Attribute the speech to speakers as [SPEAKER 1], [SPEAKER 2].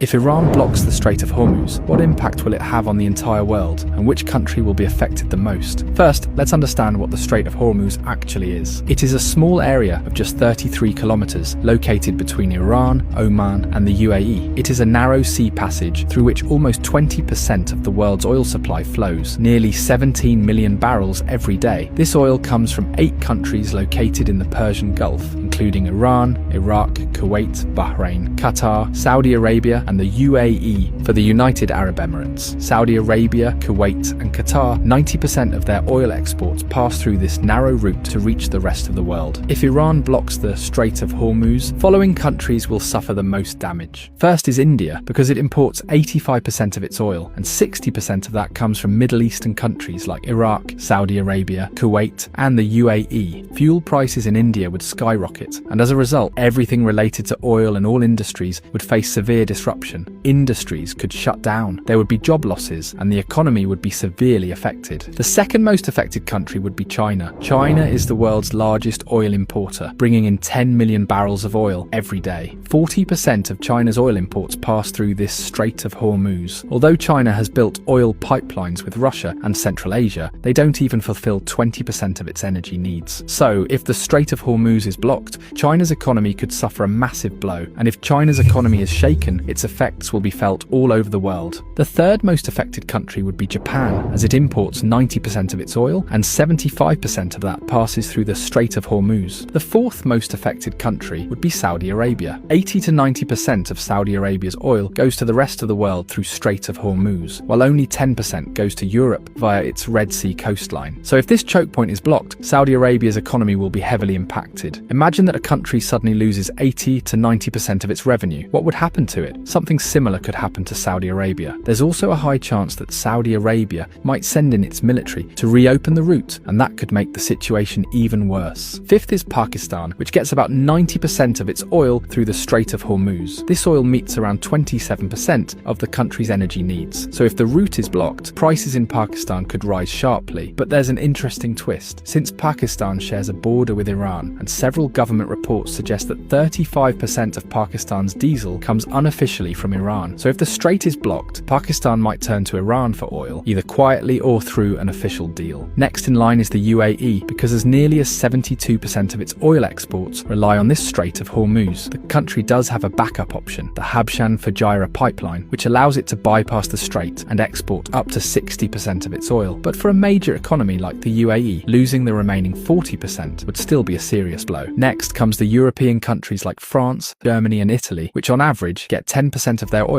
[SPEAKER 1] If Iran blocks the Strait of Hormuz, what impact will it have on the entire world, and which country will be affected the most? First, let's understand what the Strait of Hormuz actually is. It is a small area of just 33 kilometers located between Iran, Oman, and the UAE. It is a narrow sea passage through which almost 20% of the world's oil supply flows, nearly 17 million barrels every day. This oil comes from 8 countries located in the Persian Gulf, including Iran, Iraq, Kuwait, Bahrain, Qatar, Saudi Arabia, and the UAE for the United Arab Emirates. Saudi Arabia, Kuwait, and Qatar, 90% of their oil exports pass through this narrow route to reach the rest of the world. If Iran blocks the Strait of Hormuz, following countries will suffer the most damage. First is India, because it imports 85% of its oil, and 60% of that comes from Middle Eastern countries like Iraq, Saudi Arabia, Kuwait, and the UAE. Fuel prices in India would skyrocket, and as a result, everything related to oil and all industries would face severe disruption. Industries could shut down, there would be job losses, and the economy would be severely affected. The second most affected country would be China. China is the world's largest oil importer, bringing in 10 million barrels of oil every day. 40% of China's oil imports pass through this Strait of Hormuz. Although China has built oil pipelines with Russia and Central Asia, they don't even fulfill 20% of its energy needs. So, if the Strait of Hormuz is blocked, China's economy could suffer a massive blow, and if China's economy is shaken, its effects will be felt all over the world. The third most affected country would be Japan, as it imports 90% of its oil, and 75% of that passes through the Strait of Hormuz. The fourth most affected country would be Saudi Arabia. 80 to 90% of Saudi Arabia's oil goes to the rest of the world through Strait of Hormuz, while only 10% goes to Europe via its Red Sea coastline. So if this choke point is blocked, Saudi Arabia's economy will be heavily impacted. Imagine that a country suddenly loses 80 to 90% of its revenue. What would happen to it? Something similar could happen to Saudi Arabia. There's also a high chance that Saudi Arabia might send in its military to reopen the route, and that could make the situation even worse. Fifth is Pakistan, which gets about 90% of its oil through the Strait of Hormuz. This oil meets around 27% of the country's energy needs. So if the route is blocked, prices in Pakistan could rise sharply. But there's an interesting twist. Since Pakistan shares a border with Iran, and several government reports suggest that 35% of Pakistan's diesel comes unofficially from Iran. So if the strait is blocked, Pakistan might turn to Iran for oil, either quietly or through an official deal. Next in line is the UAE, because as nearly as 72% of its oil exports rely on this Strait of Hormuz. The country does have a backup option, the Habshan Fujairah pipeline, which allows it to bypass the strait and export up to 60% of its oil. But for a major economy like the UAE, losing the remaining 40% would still be a serious blow. Next comes the European countries like France, Germany, and Italy, which on average get 10% of their